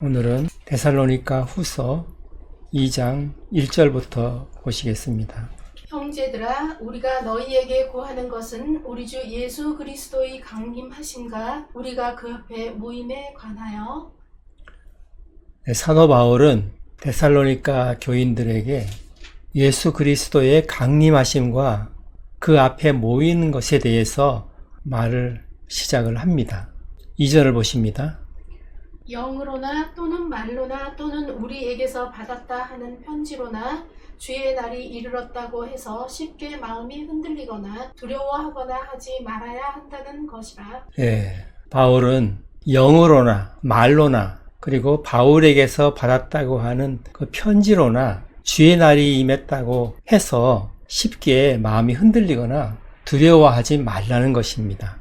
오늘은 데살로니가 후서 2장 1절부터 보시겠습니다. 형제들아, 우리가 너희에게 구하는 것은 우리 주 예수 그리스도의 강림하심과 우리가 그 앞에 모임에 관하여. 사도 바울은 데살로니가 교인들에게 예수 그리스도의 강림하심과 그 앞에 모이는 것에 대해서 말을 시작을 합니다. 2절을 보십니다. 영으로나 또는 말로나 또는 우리에게서 받았다 하는 편지로나 주의 날이 이르렀다고 해서 쉽게 마음이 흔들리거나 두려워하거나 하지 말아야 한다는 것이라. 바울은 영으로나 말로나 그리고 바울에게서 받았다고 하는 그 편지로나 주의 날이 임했다고 해서 쉽게 마음이 흔들리거나 두려워하지 말라는 것입니다.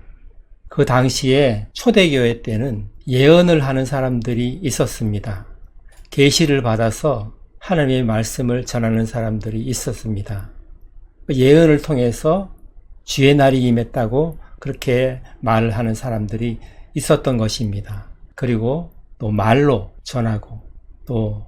그 당시에 초대교회 때는 예언을 하는 사람들이 있었습니다. 계시를 받아서 하나님의 말씀을 전하는 사람들이 있었습니다. 예언을 통해서 주의 날이 임했다고 그렇게 말을 하는 사람들이 있었던 것입니다. 그리고 또 말로 전하고 또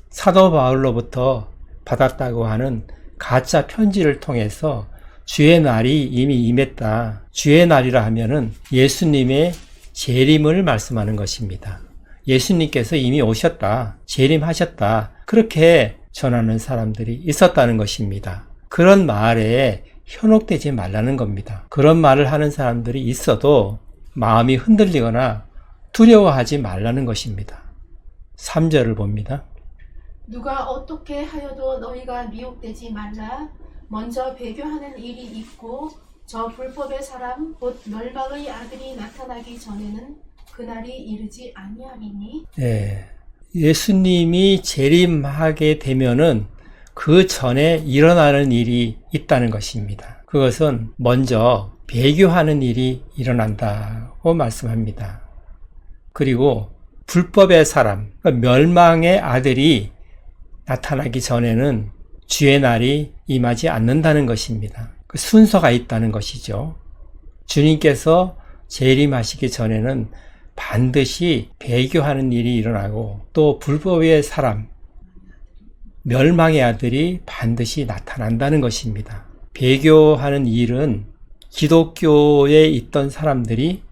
사도 바울로부터 받았다고 하는 가짜 편지를 통해서 주의 날이 이미 임했다. 주의 날이라 하면은 예수님의 재림을 말씀하는 것입니다. 예수님께서 이미 오셨다. 재림하셨다. 그렇게 전하는 사람들이 있었다는 것입니다. 그런 말에 현혹되지 말라는 겁니다. 그런 말을 하는 사람들이 있어도 마음이 흔들리거나 두려워하지 말라는 것입니다. 3절을 봅니다. 누가 어떻게 하여도 너희가 미혹되지 말라. 먼저 배교하는 일이 있고 저 불법의 사람 곧 멸망의 아들이 나타나기 전에는 그날이 이르지 아니하리니. 예수님이 재림하게 되면은 그 전에 일어나는 일이 있다는 것입니다. 그것은 먼저 배교하는 일이 일어난다고 말씀합니다. 그리고 불법의 사람, 멸망의 아들이 나타나기 전에는 주의 날이 임하지 않는다는 것입니다. 그 순서가 있다는 것이죠. 주님께서 재림하시기 전에는 반드시 배교하는 일이 일어나고 또 불법의 사람, 멸망의 아들이 반드시 나타난다는 것입니다. 배교하는 일은 기독교에 있던 사람들이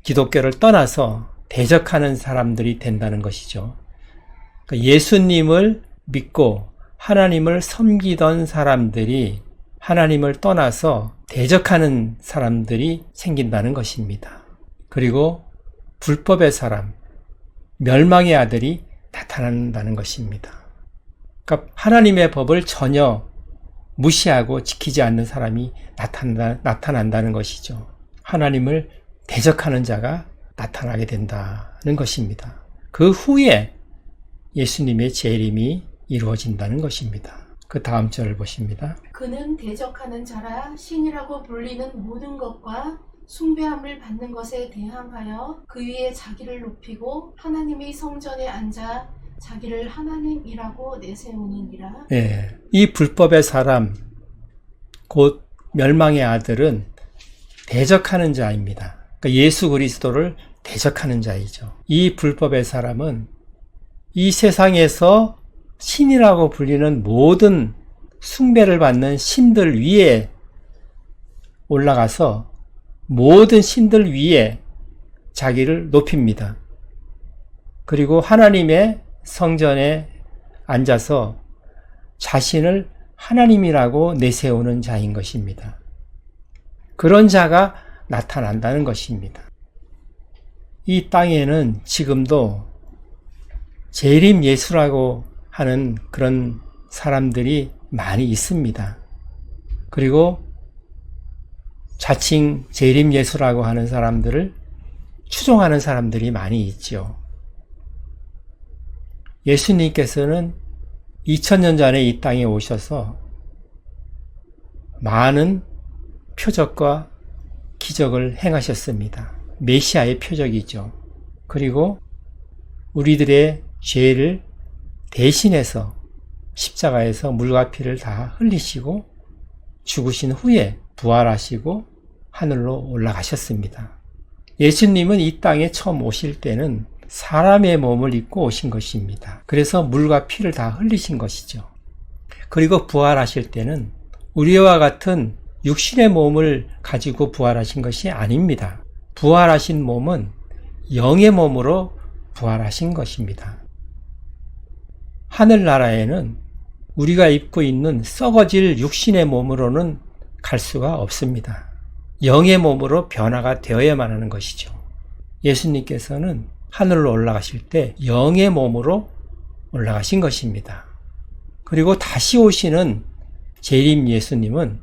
기독교를 떠나서 대적하는 사람들이 된다는 것이죠. 그러니까 예수님을 믿고 하나님을 섬기던 사람들이 하나님을 떠나서 대적하는 사람들이 생긴다는 것입니다. 그리고 불법의 사람, 멸망의 아들이 나타난다는 것입니다. 그러니까 하나님의 법을 전혀 무시하고 지키지 않는 사람이 나타난다는 것이죠. 하나님을 대적하는 자가 나타나게 된다는 것입니다. 그 후에 예수님의 재림이 이루어진다는 것입니다. 그 다음 절을 보십니다. 그는 대적하는 자라 신이라고 불리는 모든 것과 숭배함을 받는 것에 대항하여 그 위에 자기를 높이고 하나님의 성전에 앉아 자기를 하나님이라고 내세우느니라. 이 불법의 사람 곧 멸망의 아들은 대적하는 자입니다. 그러니까 예수 그리스도를 대적하는 자이죠. 이 불법의 사람은 이 세상에서 신이라고 불리는 모든 숭배를 받는 신들 위에 올라가서 모든 신들 위에 자기를 높입니다. 그리고 하나님의 성전에 앉아서 자신을 하나님이라고 내세우는 자인 것입니다. 그런 자가 나타난다는 것입니다. 이 땅에는 지금도 재림 예수라고 하는 그런 사람들이 많이 있습니다. 그리고 자칭 재림 예수라고 하는 사람들을 추종하는 사람들이 많이 있죠. 예수님께서는 2000년 전에 이 땅에 오셔서 많은 표적과 기적을 행하셨습니다. 메시아의 표적이죠. 그리고 우리들의 죄를 대신해서 십자가에서 물과 피를 다 흘리시고 죽으신 후에 부활하시고 하늘로 올라가셨습니다. 예수님은 이 땅에 처음 오실 때는 사람의 몸을 입고 오신 것입니다. 그래서 물과 피를 다 흘리신 것이죠. 그리고 부활하실 때는 우리와 같은 육신의 몸을 가지고 부활하신 것이 아닙니다. 부활하신 몸은 영의 몸으로 부활하신 것입니다. 하늘나라에는 우리가 입고 있는 썩어질 육신의 몸으로는 갈 수가 없습니다. 영의 몸으로 변화가 되어야만 하는 것이죠. 예수님께서는 하늘로 올라가실 때 영의 몸으로 올라가신 것입니다. 그리고 다시 오시는 재림 예수님은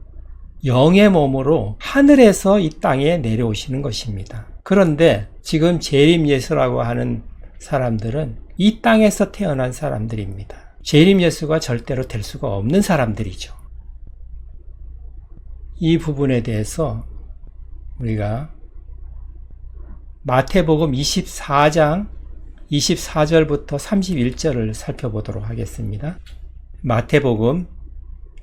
영의 몸으로 하늘에서 이 땅에 내려오시는 것입니다. 그런데 지금 재림 예수라고 하는 사람들은 이 땅에서 태어난 사람들입니다. 재림 예수가 절대로 될 수가 없는 사람들이죠. 이 부분에 대해서 우리가 마태복음 24장 24절부터 31절을 살펴보도록 하겠습니다. 마태복음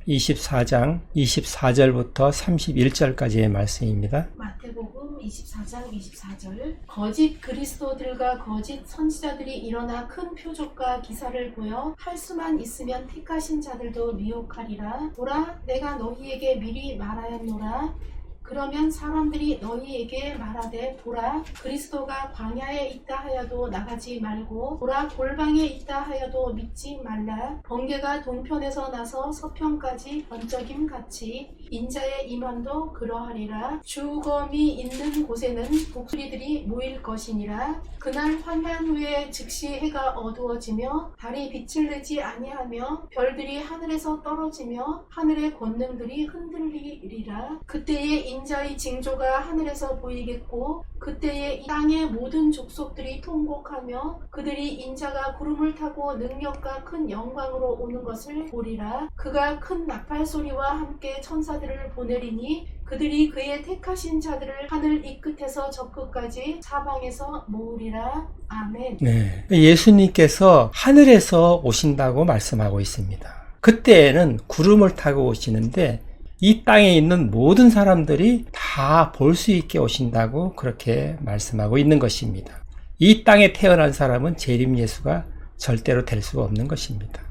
24장 24절부터 31절까지의 말씀입니다. 마태복음 24장 24절 거짓 그리스도들과 거짓 선지자들이 일어나 큰 표적과 기사를 보여 할 수만 있으면 택하신 자들도 미혹하리라. 보라, 내가 너희에게 미리 말하였노라. 그러면 사람들이 너희에게 말하되 보라 그리스도가 광야에 있다 하여도 나가지 말고 보라 골방에 있다 하여도 믿지 말라. 번개가 동편에서 나서 서편까지 번쩍임 같이 인자의 임함도 그러하리라. 주검이 있는 곳에는 독수리들이 모일 것이니라. 그날 환난 후에 즉시 해가 어두워지며 달이 빛을 내지 아니하며 별들이 하늘에서 떨어지며 하늘의 권능들이 흔들리리라. 그때에 인자의 징조가 하늘에서 보이겠고 그때에 이 땅의 모든 족속들이 통곡하며 그들이 인자가 구름을 타고 능력과 큰 영광으로 오는 것을 보리라. 그가 큰 나팔 소리와 함께 천사들을 보내리니 그들이 그의 택하신 자들을 하늘 이 끝에서 저 끝까지 사방에서 모으리라. 아멘. 네, 예수님께서 하늘에서 오신다고 말씀하고 있습니다. 그때에는 구름을 타고 오시는데 이 땅에 있는 모든 사람들이 다 볼 수 있게 오신다고 그렇게 말씀하고 있는 것입니다. 이 땅에 태어난 사람은 재림 예수가 절대로 될 수가 없는 것입니다.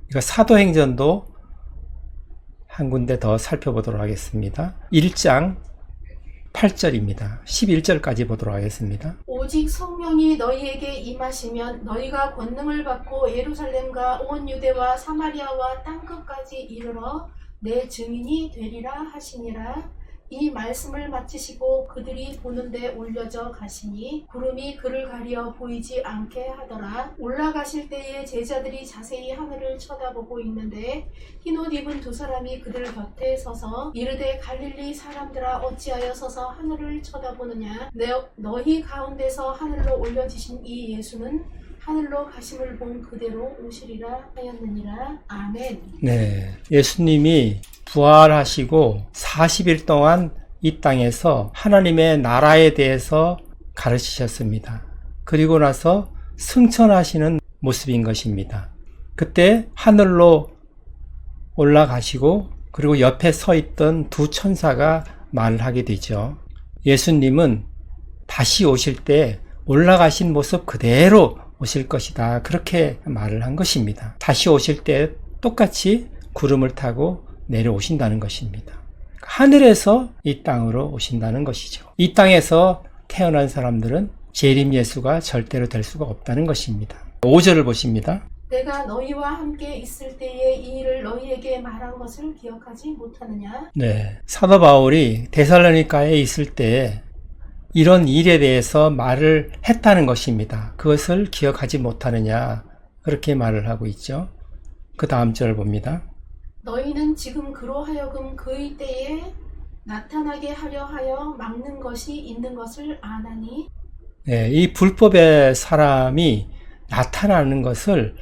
그러니까 사도행전도 한 군데 더 살펴보도록 하겠습니다. 1장 8절입니다. 11절까지 보도록 하겠습니다. 오직 성령이 너희에게 임하시면 너희가 권능을 받고 예루살렘과 온 유대와 사마리아와 땅끝까지 이르러 내 증인이 되리라 하시니라. 이 말씀을 마치시고 그들이 보는데 올려져 가시니 구름이 그를 가려 보이지 않게 하더라. 올라가실 때에 제자들이 자세히 하늘을 쳐다보고 있는데 흰옷 입은 두 사람이 그들 곁에 서서 이르되 갈릴리 사람들아 어찌하여 서서 하늘을 쳐다보느냐. 너희 가운데서 하늘로 올려지신 이 예수는 하늘로 가심을 본 그대로 오시리라 하였느니라. 아멘. 네, 예수님이 부활하시고 40일 동안 이 땅에서 하나님의 나라에 대해서 가르치셨습니다. 그리고 나서 승천하시는 모습인 것입니다. 그때 하늘로 올라가시고 그리고 옆에 서 있던 두 천사가 말을 하게 되죠. 예수님은 다시 오실 때 올라가신 모습 그대로 오실 것이다. 그렇게 말을 한 것입니다. 다시 오실 때 똑같이 구름을 타고 내려오신다는 것입니다. 하늘에서 이 땅으로 오신다는 것이죠. 이 땅에서 태어난 사람들은 재림 예수가 절대로 될 수가 없다는 것입니다. 5절을 보십니다. 내가 너희와 함께 있을 때에 이 일을 너희에게 말한 것을 기억하지 못하느냐. 네, 사도 바울이 데살로니가에 있을 때 이런 일에 대해서 말을 했다는 것입니다. 그것을 기억하지 못하느냐 그렇게 말을 하고 있죠. 그 다음 절을 봅니다. 너희는 지금 그로 하여금 그의 때에 나타나게 하려 하여 막는 것이 있는 것을 아나니. 네, 이 불법의 사람이 나타나는 것을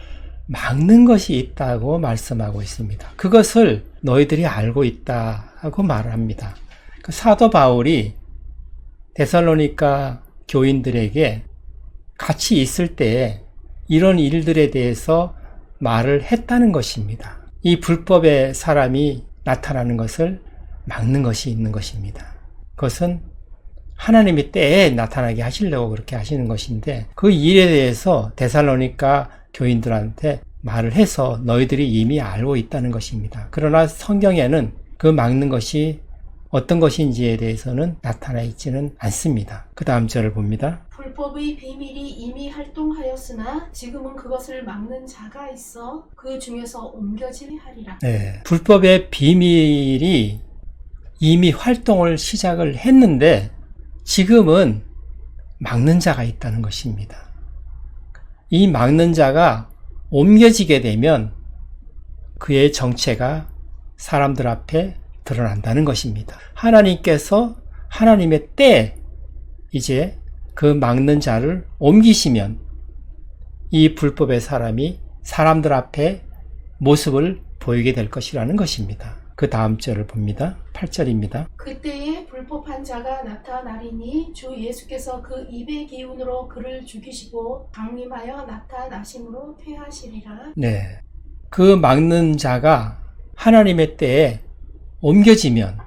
막는 것이 있다고 말씀하고 있습니다. 그것을 너희들이 알고 있다고 말을 합니다. 사도 바울이 데살로니가 교인들에게 같이 있을 때 이런 일들에 대해서 말을 했다는 것입니다. 이 불법의 사람이 나타나는 것을 막는 것이 있는 것입니다. 그것은 하나님이 때에 나타나게 하시려고 그렇게 하시는 것인데 그 일에 대해서 데살로니가 교인들한테 말을 해서 너희들이 이미 알고 있다는 것입니다. 그러나 성경에는 그 막는 것이 어떤 것인지에 대해서는 나타나 있지는 않습니다. 그 다음 절을 봅니다. 불법의 비밀이 이미 활동하였으나 지금은 그것을 막는 자가 있어 그 중에서 옮겨지게 하리라. 네, 불법의 비밀이 이미 활동을 시작을 했는데 지금은 막는 자가 있다는 것입니다. 이 막는 자가 옮겨지게 되면 그의 정체가 사람들 앞에 드러난다는 것입니다. 하나님께서 하나님의 때에 이제 그 막는 자를 옮기시면 이 불법의 사람이 사람들 앞에 모습을 보이게 될 것이라는 것입니다. 그 다음 절을 봅니다. 8절입니다. 그때에 불법한 자가 나타나리니 주 예수께서 그 입의 기운으로 그를 죽이시고 강림하여 나타나심으로 퇴하시리라. 네, 그 막는 자가 하나님의 때에 옮겨지면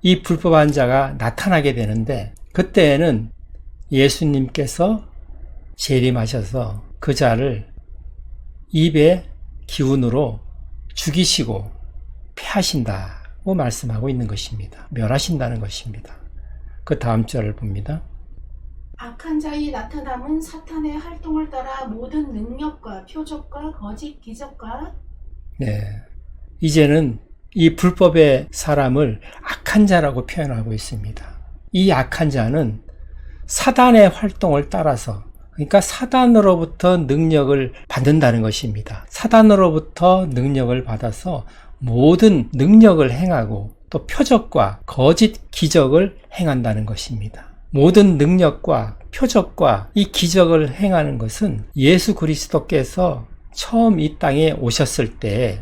이 불법한 자가 나타나게 되는데 그때에는 예수님께서 재림하셔서 그 자를 입의 기운으로 죽이시고 패하신다고 말씀하고 있는 것입니다. 멸하신다는 것입니다. 그 다음 절을 봅니다. 악한 자의 나타남은 사탄의 활동을 따라 모든 능력과 표적과 거짓 기적과 네, 이제는 이 불법의 사람을 악한 자라고 표현하고 있습니다. 이 악한 자는 사단의 활동을 따라서 그러니까 사단으로부터 능력을 받는다는 것입니다. 사단으로부터 능력을 받아서 모든 능력을 행하고 또 표적과 거짓 기적을 행한다는 것입니다. 모든 능력과 표적과 이 기적을 행하는 것은 예수 그리스도께서 처음 이 땅에 오셨을 때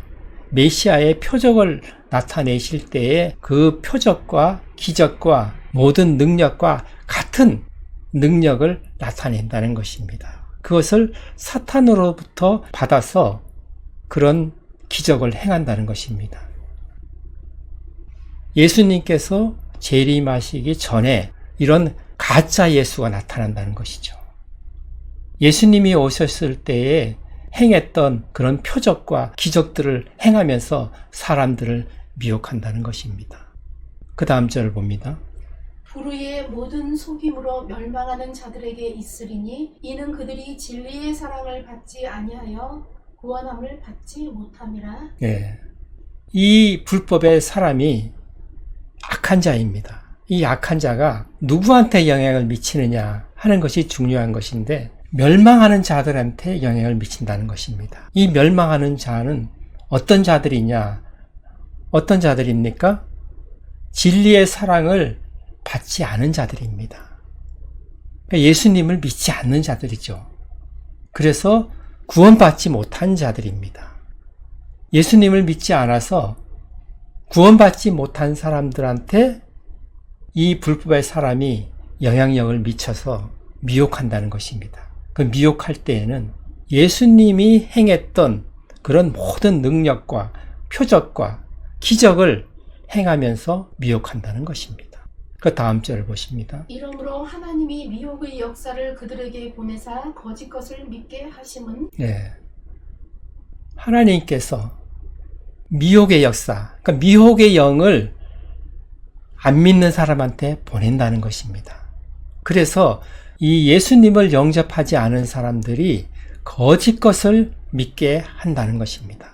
메시아의 표적을 나타내실 때에 그 표적과 기적과 모든 능력과 같은 능력을 나타낸다는 것입니다. 그것을 사탄으로부터 받아서 그런 기적을 행한다는 것입니다. 예수님께서 재림하시기 전에 이런 가짜 예수가 나타난다는 것이죠. 예수님이 오셨을 때에 행했던 그런 표적과 기적들을 행하면서 사람들을 미혹한다는 것입니다. 그 다음 절을 봅니다. 불의의 모든 속임으로 멸망하는 자들에게 있으리니 이는 그들이 진리의 사랑을 받지 아니하여 구원함을 받지 못함이라. 네, 이 불법의 사람이 악한 자입니다. 이 악한 자가 누구한테 영향을 미치느냐 하는 것이 중요한 것인데 멸망하는 자들한테 영향을 미친다는 것입니다. 이 멸망하는 자는 어떤 자들이냐? 어떤 자들입니까? 진리의 사랑을 받지 않은 자들입니다. 예수님을 믿지 않는 자들이죠. 그래서 구원받지 못한 자들입니다. 예수님을 믿지 않아서 구원받지 못한 사람들한테 이 불법의 사람이 영향력을 미쳐서 미혹한다는 것입니다. 그 미혹할 때에는 예수님이 행했던 그런 모든 능력과 표적과 기적을 행하면서 미혹한다는 것입니다. 그 다음 절을 보십니다. 이러므로 하나님이 미혹의 역사를 그들에게 보내사 거짓 것을 믿게 하심은 네, 하나님께서 미혹의 역사, 그러니까 미혹의 영을 안 믿는 사람한테 보낸다는 것입니다. 그래서 이 예수님을 영접하지 않은 사람들이 거짓 것을 믿게 한다는 것입니다.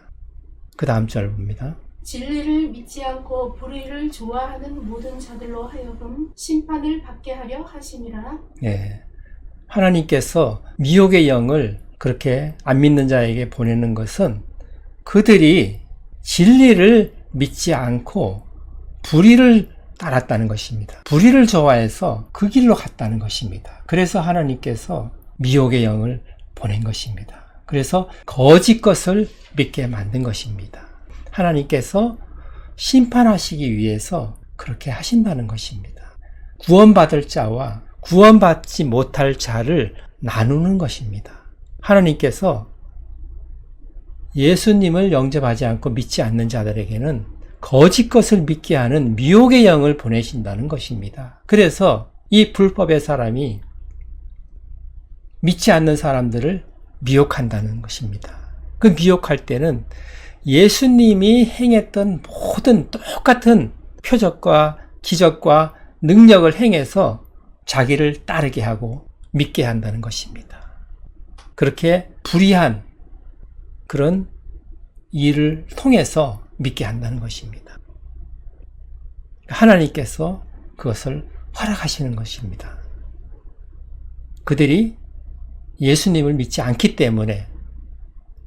그 다음 절 봅니다. 진리를 믿지 않고 불의를 좋아하는 모든 자들로 하여금 심판을 받게 하려 하심이라. 네, 하나님께서 미혹의 영을 그렇게 안 믿는 자에게 보내는 것은 그들이 진리를 믿지 않고 불의를 따랐다는 것입니다. 불의를 좋아해서 그 길로 갔다는 것입니다. 그래서 하나님께서 미혹의 영을 보낸 것입니다. 그래서 거짓 것을 믿게 만든 것입니다. 하나님께서 심판하시기 위해서 그렇게 하신다는 것입니다. 구원받을 자와 구원받지 못할 자를 나누는 것입니다. 하나님께서 예수님을 영접하지 않고 믿지 않는 자들에게는 거짓 것을 믿게 하는 미혹의 영을 보내신다는 것입니다. 그래서 이 불법의 사람이 믿지 않는 사람들을 미혹한다는 것입니다. 그 미혹할 때는 예수님이 행했던 모든 똑같은 표적과 기적과 능력을 행해서 자기를 따르게 하고 믿게 한다는 것입니다. 그렇게 불의한 그런 일을 통해서 믿게 한다는 것입니다. 하나님께서 그것을 허락하시는 것입니다. 그들이 예수님을 믿지 않기 때문에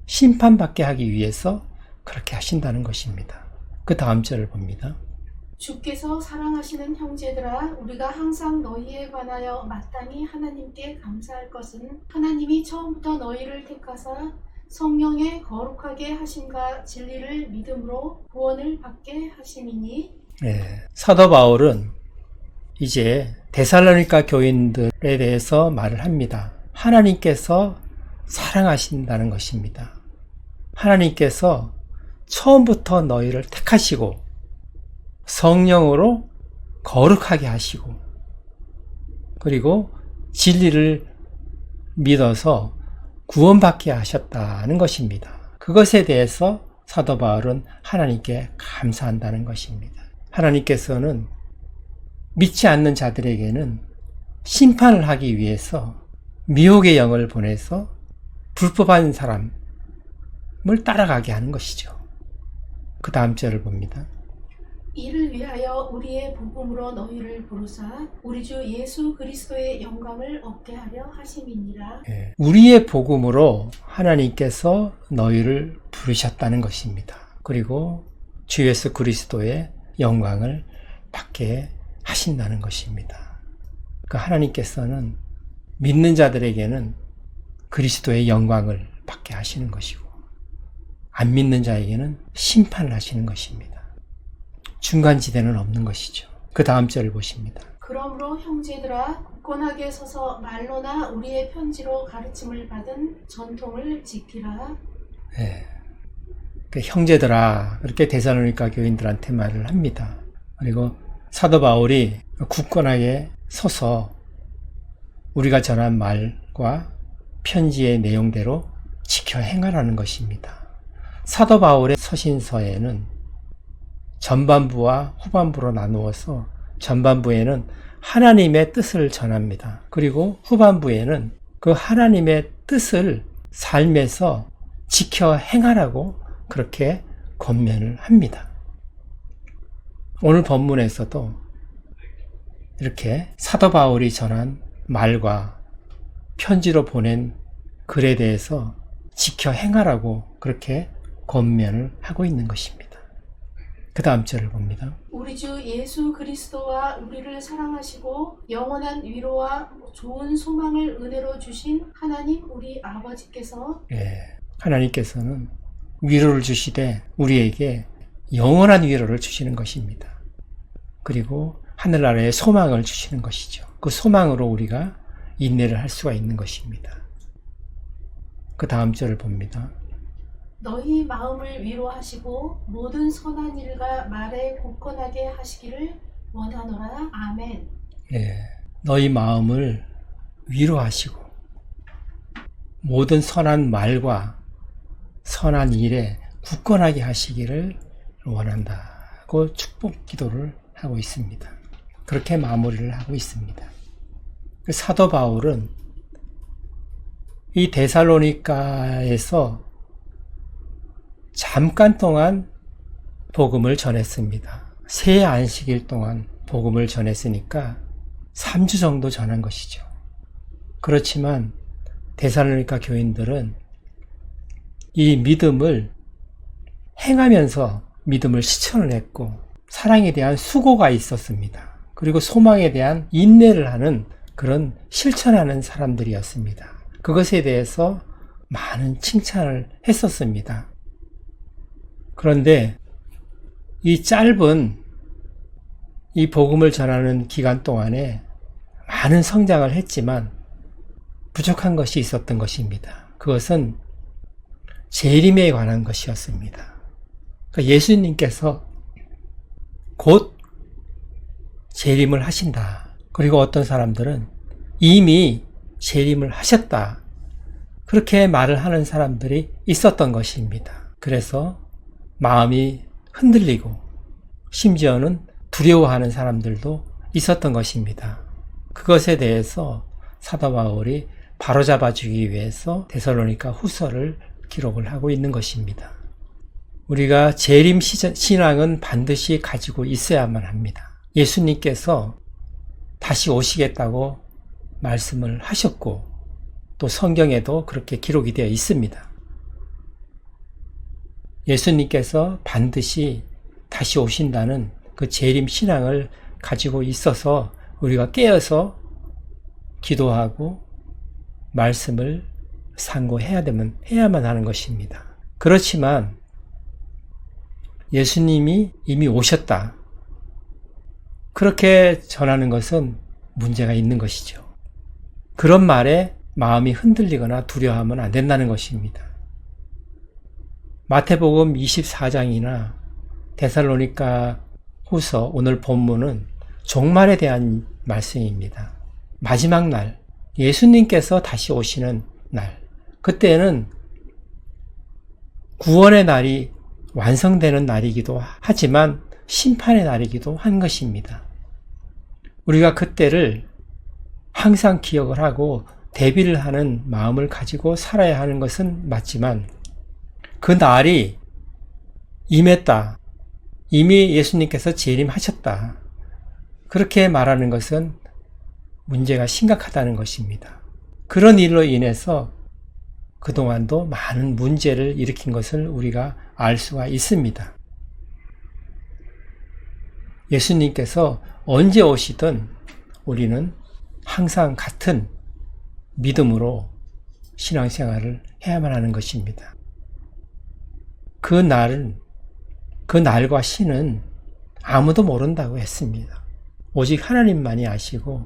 심판받게 하기 위해서 그렇게 하신다는 것입니다. 그 다음 절을 봅니다. 주께서 사랑하시는 형제들아, 우리가 항상 너희에 관하여 마땅히 하나님께 감사할 것은 하나님이 처음부터 너희를 택하사 성령의 거룩하게 하심과 진리를 믿음으로 구원을 받게 하심이니. 사도 바울은 이제 데살로니가 교인들에 대해서 말을 합니다. 하나님께서 사랑하신다는 것입니다. 하나님께서 처음부터 너희를 택하시고 성령으로 거룩하게 하시고 그리고 진리를 믿어서 구원받게 하셨다는 것입니다. 그것에 대해서 사도 바울은 하나님께 감사한다는 것입니다. 하나님께서는 믿지 않는 자들에게는 심판을 하기 위해서 미혹의 영을 보내서 불법한 사람을 따라가게 하는 것이죠. 그 다음 절을 봅니다. 이를 위하여 우리의 복음으로 너희를 부르사 우리 주 예수 그리스도의 영광을 얻게 하려 하심이니라. 우리의 복음으로 하나님께서 너희를 부르셨다는 것입니다. 그리고 주 예수 그리스도의 영광을 받게 하신다는 것입니다. 그 하나님께서는 믿는 자들에게는 그리스도의 영광을 받게 하시는 것이고 안 믿는 자에게는 심판을 하시는 것입니다. 중간지대는 없는 것이죠. 그 다음 절을 보십니다. 그러므로 형제들아, 굳건하게 서서 말로나 우리의 편지로 가르침을 받은 전통을 지키라. 그 형제들아, 그렇게 데살로니가 교인들한테 말을 합니다. 그리고 사도 바울이 굳건하게 서서 우리가 전한 말과 편지의 내용대로 지켜 행하라는 것입니다. 사도 바울의 서신서에는 전반부와 후반부로 나누어서 전반부에는 하나님의 뜻을 전합니다. 그리고 후반부에는 그 하나님의 뜻을 삶에서 지켜 행하라고 그렇게 권면을 합니다. 오늘 본문에서도 이렇게 사도 바울이 전한 말과 편지로 보낸 글에 대해서 지켜 행하라고 그렇게 권면을 하고 있는 것입니다. 그 다음 절을 봅니다. 우리 주 예수 그리스도와 우리를 사랑하시고 영원한 위로와 좋은 소망을 은혜로 주신 하나님 우리 아버지께서 하나님께서는 위로를 주시되 우리에게 영원한 위로를 주시는 것입니다. 그리고 하늘나라의 소망을 주시는 것이죠. 그 소망으로 우리가 인내를 할 수가 있는 것입니다. 그 다음 절을 봅니다. 너희 마음을 위로하시고 모든 선한 일과 말에 굳건하게 하시기를 원하노라. 아멘. 너희 마음을 위로하시고 모든 선한 말과 선한 일에 굳건하게 하시기를 원한다고 축복 기도를 하고 있습니다. 그렇게 마무리를 하고 있습니다. 사도 바울은 이 데살로니가에서 잠깐 동안 복음을 전했습니다. 새 안식일 동안 복음을 전했으니까 3주 정도 전한 것이죠. 그렇지만 데살로니가 교인들은 이 믿음을 행하면서 믿음을 실천을 했고 사랑에 대한 수고가 있었습니다. 그리고 소망에 대한 인내를 하는 그런 실천하는 사람들이었습니다. 그것에 대해서 많은 칭찬을 했었습니다. 그런데 이 짧은 이 복음을 전하는 기간 동안에 많은 성장을 했지만 부족한 것이 있었던 것입니다. 그것은 재림에 관한 것이었습니다. 그러니까 예수님께서 곧 재림을 하신다. 그리고 어떤 사람들은 이미 재림을 하셨다. 그렇게 말을 하는 사람들이 있었던 것입니다. 그래서 마음이 흔들리고 심지어는 두려워하는 사람들도 있었던 것입니다. 그것에 대해서 사도 바울이 바로잡아주기 위해서 데살로니가 후서를 기록을 하고 있는 것입니다. 우리가 재림 신앙은 반드시 가지고 있어야만 합니다. 예수님께서 다시 오시겠다고 말씀을 하셨고 또 성경에도 그렇게 기록이 되어 있습니다. 예수님께서 반드시 다시 오신다는 그 재림 신앙을 가지고 있어서 우리가 깨어서 기도하고 말씀을 상고해야만 하는 것입니다. 그렇지만 예수님이 이미 오셨다. 그렇게 전하는 것은 문제가 있는 것이죠. 그런 말에 마음이 흔들리거나 두려워하면 안 된다는 것입니다. 마태복음 24장이나 데살로니가 후서 오늘 본문은 종말에 대한 말씀입니다. 마지막 날, 예수님께서 다시 오시는 날, 그때는 구원의 날이 완성되는 날이기도 하지만 심판의 날이기도 한 것입니다. 우리가 그때를 항상 기억을 하고 대비를 하는 마음을 가지고 살아야 하는 것은 맞지만 그 날이 임했다. 이미 예수님께서 재림하셨다. 그렇게 말하는 것은 문제가 심각하다는 것입니다. 그런 일로 인해서 그동안도 많은 문제를 일으킨 것을 우리가 알 수가 있습니다. 예수님께서 언제 오시든 우리는 항상 같은 믿음으로 신앙생활을 해야만 하는 것입니다. 그 날과 시는 아무도 모른다고 했습니다. 오직 하나님만이 아시고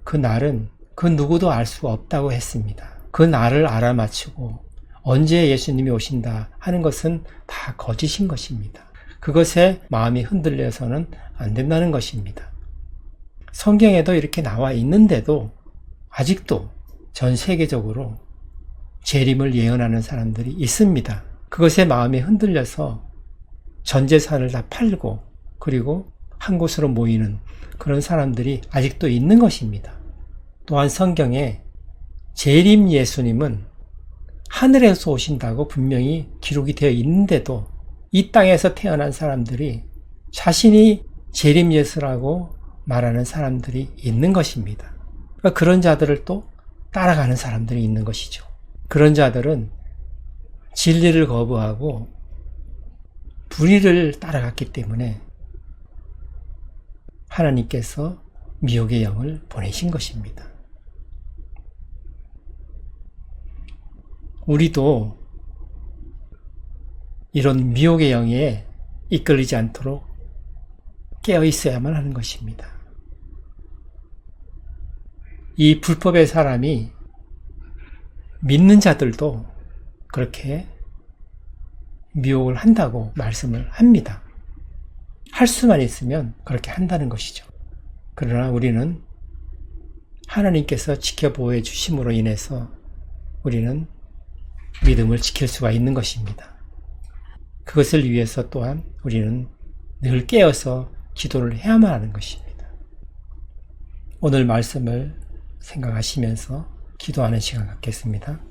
그 날은 그 누구도 알 수 없다고 했습니다. 그 날을 알아맞히고 언제 예수님이 오신다 하는 것은 다 거짓인 것입니다. 그것에 마음이 흔들려서는 안 된다는 것입니다. 성경에도 이렇게 나와 있는데도 아직도 전 세계적으로 재림을 예언하는 사람들이 있습니다. 그것에 마음이 흔들려서 전 재산을 다 팔고 그리고 한 곳으로 모이는 그런 사람들이 아직도 있는 것입니다. 또한 성경에 재림 예수님은 하늘에서 오신다고 분명히 기록이 되어 있는데도 이 땅에서 태어난 사람들이 자신이 재림 예수라고 말하는 사람들이 있는 것입니다. 그러니까 그런 자들을 또 따라가는 사람들이 있는 것이죠. 그런 자들은 진리를 거부하고 불의를 따라갔기 때문에 하나님께서 미혹의 영을 보내신 것입니다. 우리도 이런 미혹의 영에 이끌리지 않도록 깨어 있어야만 하는 것입니다. 이 불법의 사람이 믿는 자들도 그렇게 미혹을 한다고 말씀을 합니다. 할 수만 있으면 그렇게 한다는 것이죠. 그러나 우리는 하나님께서 지켜보호 주심으로 인해서 우리는 믿음을 지킬 수가 있는 것입니다. 그것을 위해서 또한 우리는 늘 깨어서 기도를 해야만 하는 것입니다. 오늘 말씀을 생각하시면서 기도하는 시간 갖겠습니다.